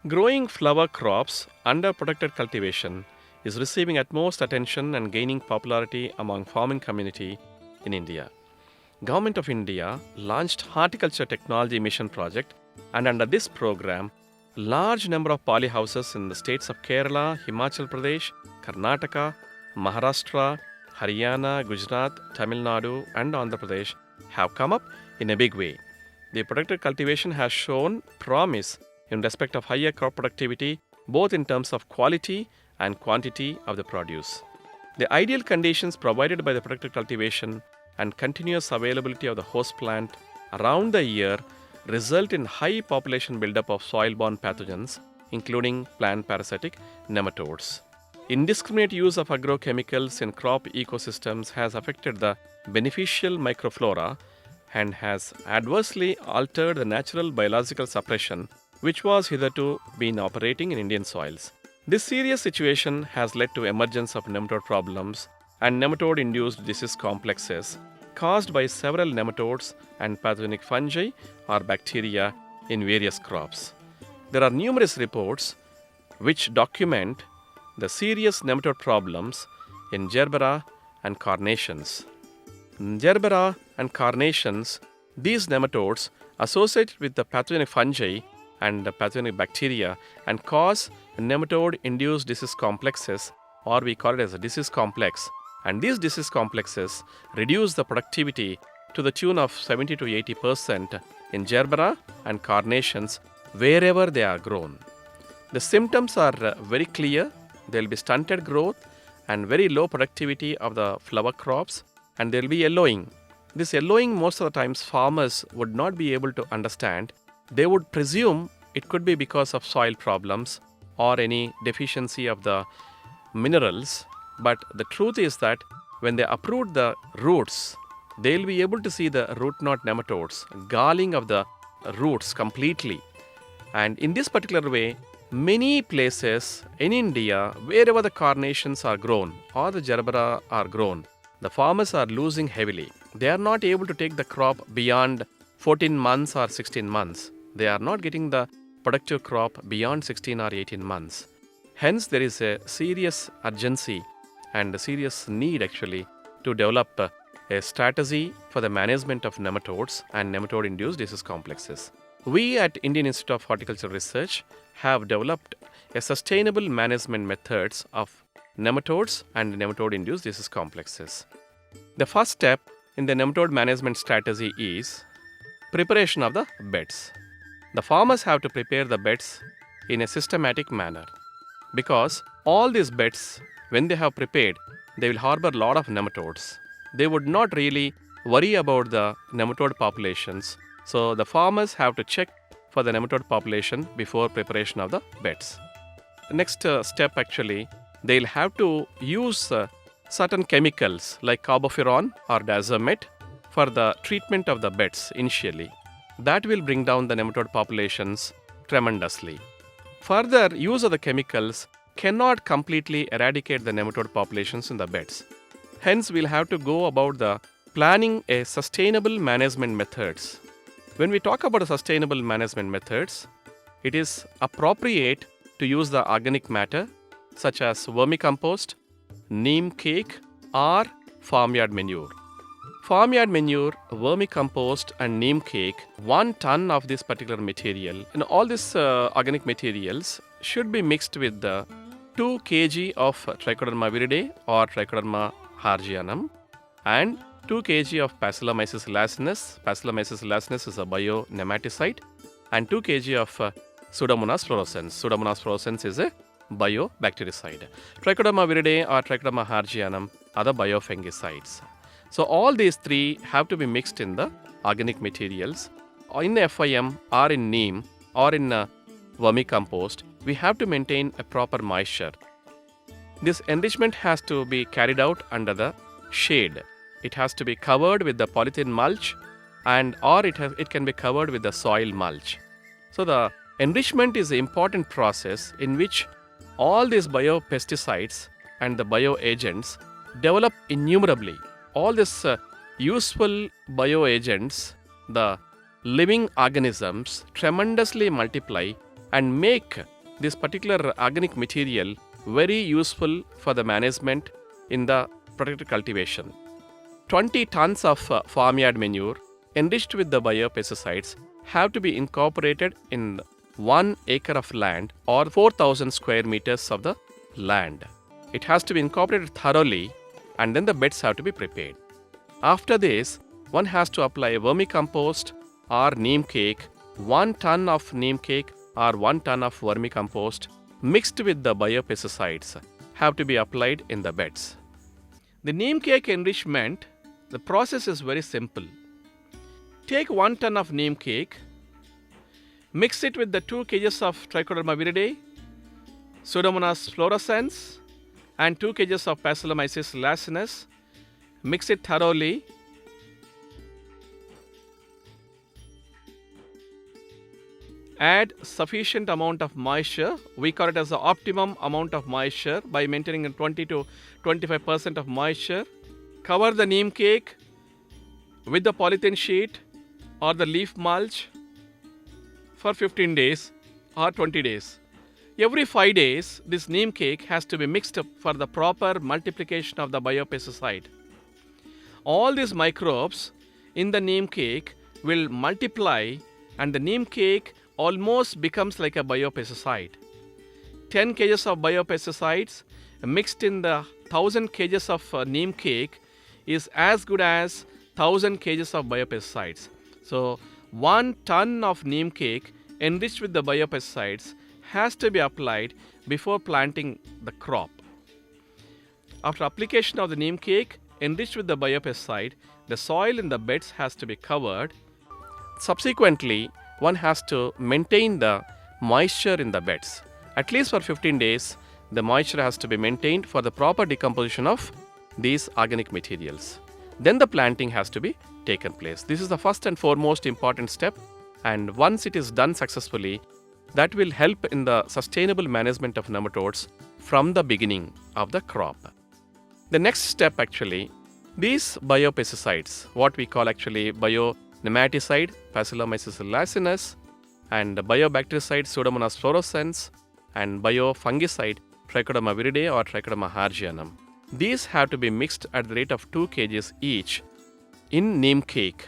Growing flower crops under protected cultivation is receiving utmost attention and gaining popularity among farming community in India. Government of India launched Horticulture Technology Mission project, and under this program, large number of polyhouses in the states of Kerala, Himachal Pradesh, Karnataka, Maharashtra, Haryana, Gujarat, Tamil Nadu and Andhra Pradesh have come up in a big way. The protected cultivation has shown promise in respect of higher crop productivity both in terms of quality and quantity of the produce. The ideal conditions provided by the protected cultivation and continuous availability of the host plant around the year result in high population buildup of soil-borne pathogens, including plant parasitic nematodes. Indiscriminate use of agrochemicals in crop ecosystems has affected the beneficial microflora and has adversely altered the natural biological suppression which was hitherto been operating in Indian soils. This serious situation has led to emergence of nematode problems and nematode-induced disease complexes caused by several nematodes and pathogenic fungi or bacteria in various crops. There are numerous reports which document the serious nematode problems in gerbera and carnations. In gerbera and carnations, these nematodes associate with the pathogenic fungi and the pathogenic bacteria and cause nematode-induced disease complexes, or we call it as a disease complex. And these disease complexes reduce the productivity to the tune of 70 to 80% in gerbera and carnations wherever they are grown. The symptoms are very clear. There will be stunted growth and very low productivity of the flower crops, and there will be yellowing. This yellowing, most of the times farmers would not be able to understand. They would presume it could be because of soil problems or any deficiency of the minerals. But the truth is that when they uproot the roots, they will be able to see the root knot nematodes galling of the roots completely. And in this particular way, many places in India, wherever the carnations are grown or the gerbera are grown, the farmers are losing heavily. They are not able to take the crop beyond 14 months or 16 months. They are not getting the productive crop beyond 16 or 18 months. Hence, there is a serious urgency and a serious need actually to develop a strategy for the management of nematodes and nematode-induced disease complexes. We at Indian Institute of Horticultural Research have developed a sustainable management methods of nematodes and nematode-induced disease complexes. The first step in the nematode management strategy is preparation of the beds. The farmers have to prepare the beds in a systematic manner because all these beds, when they have prepared, they will harbor a lot of nematodes. They would not really worry about the nematode populations. So the farmers have to check for the nematode population before preparation of the beds. Next step actually, they'll have to use certain chemicals like carbofuran or diazomet for the treatment of the beds initially. That will bring down the nematode populations tremendously. Further use of the chemicals cannot completely eradicate the nematode populations in the beds. Hence, we'll have to go about the planning a sustainable management methods. When we talk about sustainable management methods, it is appropriate to use the organic matter such as vermicompost, neem cake or farmyard manure. Farmyard manure, vermicompost and neem cake, 1 ton of this particular material, and all these organic materials should be mixed with the 2 kg of Trichoderma viridae or Trichoderma hargianum and 2 kg of Bacillomyces lasinus. Bacillomyces lasinus is a bio-nematicide, and 2 kg of Pseudomonas fluorescens. Pseudomonas fluorescens is a biobactericide. Trichoderma viridae or Trichoderma hargianum are the biofungicides. So all these three have to be mixed in the organic materials. In FIM or in neem or in vermicompost, we have to maintain a proper moisture. This enrichment has to be carried out under the shade. It has to be covered with the polythene mulch or it can be covered with the soil mulch. So the enrichment is an important process in which all these biopesticides and the bioagents develop innumerably. All these useful bioagents, the living organisms tremendously multiply and make this particular organic material very useful for the management in the protected cultivation. 20 tons of farmyard manure enriched with the biopesticides have to be incorporated in 1 acre of land or 4,000 square meters of the land. It has to be incorporated thoroughly, and then the beds have to be prepared. After this, one has to apply vermicompost or neem cake, 1 ton of neem cake or 1 ton of vermicompost mixed with the biopesticides have to be applied in the beds. The neem cake enrichment, the process is very simple. Take 1 ton of neem cake, mix it with the 2 kg of Trichoderma viridae, Pseudomonas fluorescens, and 2 kg of Pasolomyces lacinus. Mix it thoroughly. Add sufficient amount of moisture. We call it as the optimum amount of moisture by maintaining 20 to 25% of moisture. Cover the neem cake with the polythene sheet or the leaf mulch for 15 days or 20 days. Every 5 days, this neem cake has to be mixed up for the proper multiplication of the biopesticide. All these microbes in the neem cake will multiply, and the neem cake almost becomes like a biopesticide. 10 kg of biopesticides mixed in the 1000 kg of neem cake is as good as 1000 kg of biopesticides. So 1 ton of neem cake enriched with the biopesticides has to be applied before planting the crop. After application of the neem cake enriched with the biopesticide, the soil in the beds has to be covered. Subsequently, one has to maintain the moisture in the beds. At least for 15 days, the moisture has to be maintained for the proper decomposition of these organic materials. Then the planting has to be taken place. This is the first and foremost important step, and once it is done successfully, that will help in the sustainable management of nematodes from the beginning of the crop. The next step actually, these biopesticides, what we call actually bio-nematicide, Pasolomyces lacinus, and biobactericide, Pseudomonas fluorescens, and biofungicide, Trichoderma viridae or Trichoderma hargianum. These have to be mixed at the rate of 2 kg each in neem cake.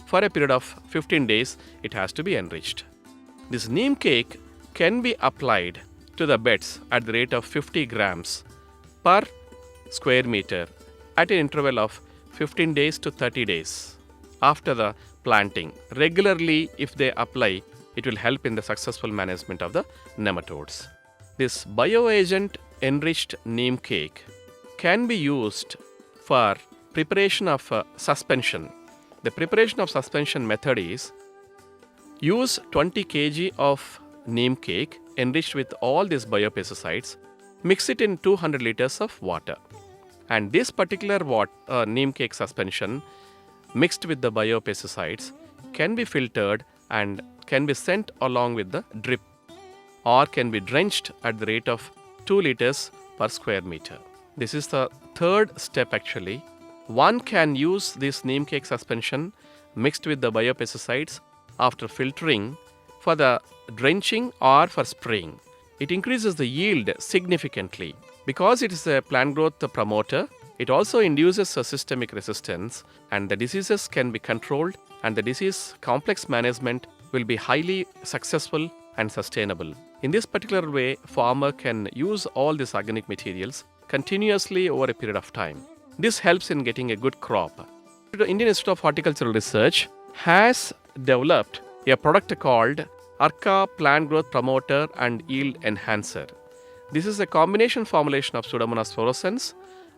For a period of 15 days, it has to be enriched. This neem cake can be applied to the beds at the rate of 50 grams per square meter at an interval of 15 days to 30 days after the planting. Regularly, if they apply, it will help in the successful management of the nematodes. This bioagent enriched neem cake can be used for preparation of suspension. The preparation of suspension method is use 20 kg of neem cake enriched with all these biopesticides, mix it in 200 liters of water. And this particular neem cake suspension mixed with the biopesticides can be filtered and can be sent along with the drip, or can be drenched at the rate of 2 liters per square meter. This is the third step actually. One can use this neem cake suspension mixed with the biopesticides after filtering for the drenching or for spraying. It increases the yield significantly. Because it is a plant growth promoter, it also induces a systemic resistance, and the diseases can be controlled, and the disease complex management will be highly successful and sustainable. In this particular way, farmer can use all these organic materials continuously over a period of time. This helps in getting a good crop. The Indian Institute of Horticultural Research has developed a product called Arca Plant Growth Promoter and Yield Enhancer. This is a combination formulation of Pseudomonas fluorescens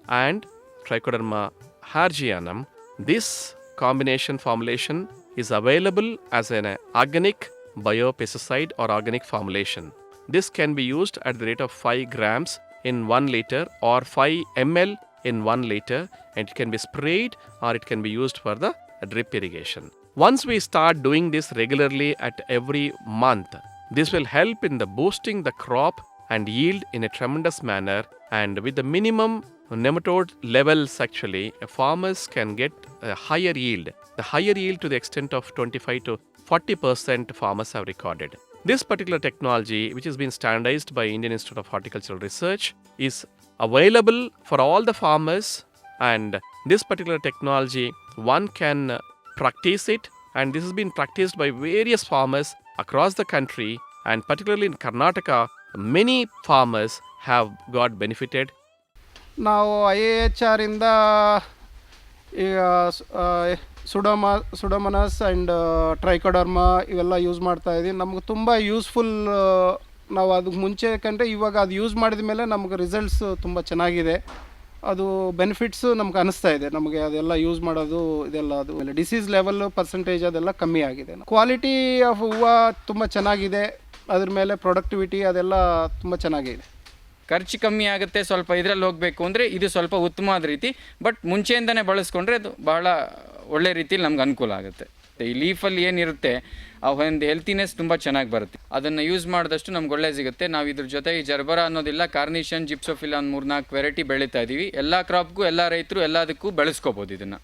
and Trichoderma hargianum. This combination formulation is available as an organic biopesticide or organic formulation. This can be used at the rate of 5 grams in 1 liter or 5 ml in 1 liter, and it can be sprayed or it can be used for the drip irrigation. Once we start doing this regularly at every month, this will help in the boosting the crop and yield in a tremendous manner, and with the minimum nematode levels actually, farmers can get a higher yield. The higher yield to the extent of 25 to 40% farmers have recorded. This particular technology, which has been standardized by Indian Institute of Horticultural Research, is available for all the farmers. And this particular technology, one can practice it, and this has been practiced by various farmers across the country, and particularly in Karnataka, many farmers have got benefited. ನಾವು IAHR ಇಂದ ಈಗ ಸುಡೋಮನಸ್ and trichoderma ಇವೆಲ್ಲ use ಮಾಡ್ತಾ ಇದ್ದೀವಿ. ನಮ್ಗೆ ತುಂಬ useful. ನಾವು ಅದಕ್ಕೆ ಮುಂಚೆ ಕಂಡ್ರೆ ಇವಾಗ ಅದು ಯೂಸ್ ಮಾಡಿದ ಮೇಲೆ ನಮ್ಗೆ ರಿಸಲ್ಟ್ಸ್ ತುಂಬ ಚೆನ್ನಾಗಿದೆ. ಅದು ಬೆನಿಫಿಟ್ಸು ನಮ್ಗೆ ಅನಿಸ್ತಾ ಇದೆ. ನಮಗೆ ಅದೆಲ್ಲ ಯೂಸ್ ಮಾಡೋದು ಇದೆಲ್ಲ ಅದು ಡಿಸೀಸ್ ಲೆವೆಲ್ ಪರ್ಸೆಂಟೇಜ್ ಅದೆಲ್ಲ ಕಮ್ಮಿ ಆಗಿದೆ. ಕ್ವಾಲಿಟಿ ಆಫ್ ಹೂವು ತುಂಬ ಚೆನ್ನಾಗಿದೆ. ಅದ್ರ ಮೇಲೆ ಪ್ರೊಡಕ್ಟಿವಿಟಿ ಅದೆಲ್ಲ ತುಂಬ ಚೆನ್ನಾಗಿದೆ. ಖರ್ಚು ಕಮ್ಮಿ ಆಗುತ್ತೆ. ಸ್ವಲ್ಪ ಇದರಲ್ಲಿ ಹೋಗಬೇಕು ಅಂದರೆ ಇದು ಸ್ವಲ್ಪ ಉತ್ತಮವಾದ ರೀತಿ, ಬಟ್ ಮುಂಚೆಯಿಂದನೇ ಬಳಸ್ಕೊಂಡ್ರೆ ಅದು ಬಹಳ ಒಳ್ಳೆ ರೀತಿಯಲ್ಲಿ ನಮ್ಗೆ ಅನುಕೂಲ ಆಗುತ್ತೆ. ಈ ಲೀಫಲ್ಲಿ ಏನಿರುತ್ತೆ ಆ ಒಂದು ಹೆಲ್ತಿನೆಸ್ ತುಂಬ ಚೆನ್ನಾಗಿ ಬರುತ್ತೆ. ಅದನ್ನು ಯೂಸ್ ಮಾಡಿದಷ್ಟು ನಮ್ಗೆ ಒಳ್ಳೆ ಸಿಗುತ್ತೆ. ನಾವು ಇದ್ರ ಜೊತೆ ಈ ಜರ್ಬರ ಅನ್ನೋದಿಲ್ಲ, ಕಾರ್ನಿಷನ್, ಜಿಪ್ಸೋಫಿಲಾ ಒಂದು 3-4 ವೆರೈಟಿ ಬೆಳೀತಾ ಇದ್ದೀವಿ. ಎಲ್ಲ ಕ್ರಾಪ್ಗೂ ಎಲ್ಲ ರೈತರು ಎಲ್ಲದಕ್ಕೂ ಬೆಳೆಸ್ಕೋಬೋದು ಇದನ್ನು.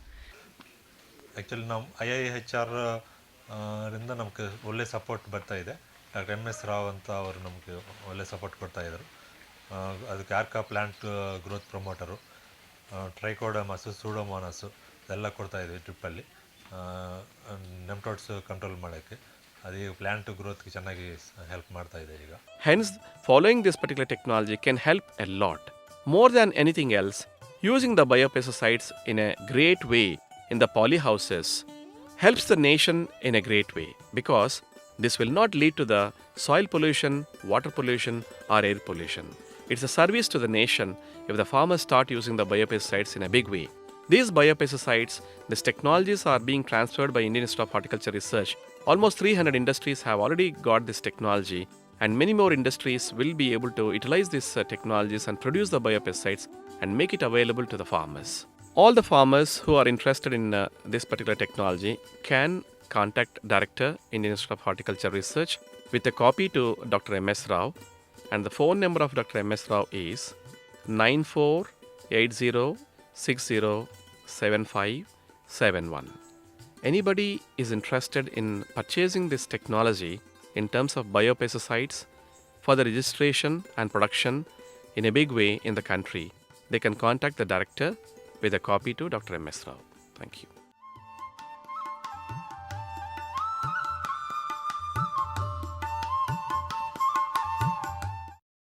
ಆ್ಯಕ್ಚುಲಿ ನಾವು IIHR ರಿಂದ ನಮಗೆ ಒಳ್ಳೆ ಸಪೋರ್ಟ್ ಬರ್ತಾ ಇದೆ. ಡಾಕ್ಟರ್ MS ರಾವ್ ಅಂತ ಅವರು ನಮಗೆ ಒಳ್ಳೆ ಸಪೋರ್ಟ್ ಕೊಡ್ತಾಯಿದ್ರು. ಅದಕ್ಕೆ ಆರ್ಕಾ ಪ್ಲ್ಯಾಂಟ್ ಗ್ರೋತ್ ಪ್ರಮೋಟರು, ಟ್ರೈಕೋಡಮಸು, ಸೂಡೋಮೋನಸು ಎಲ್ಲ ಕೊಡ್ತಾಯಿದ್ವಿ ಟ್ರಿಪ್ಪಲ್ಲಿ. ನೆಮ್ಟೋಡ್ಸ್ ಕಂಟ್ರೋಲ್ ಮಾಡೋಕ್ಕೆ ಅದು ಪ್ಲ್ಯಾಂಟ್ ಗ್ರೋತ್ಗೆ ಚೆನ್ನಾಗಿ ಹೆಲ್ಪ್ ಮಾಡ್ತಾ ಇದೆ ಈಗ. Hence, following this particular technology can help a lot. More than anything else, using the biopesticides in a great way in the polyhouses helps the nation in a great way, because this will not lead to the soil pollution, water pollution, or air pollution. It's a service to the nation if the farmers start using the biopesticides in a big way. These biopesticides, these technologies are being transferred by Indian Institute of Horticulture Research. Almost 300 industries have already got this technology, and many more industries will be able to utilize these technologies and produce the biopesticides and make it available to the farmers. All the farmers who are interested in this particular technology can contact Director, Indian Institute of Horticulture Research, with a copy to Dr. MS Rao, and the phone number of Dr. MS Rao is 9480607571. Anybody is interested in purchasing this technology in terms of biopesticides for the registration and production in a big way in the country, they can contact the Director with a copy to Dr. MS Rao. Thank you.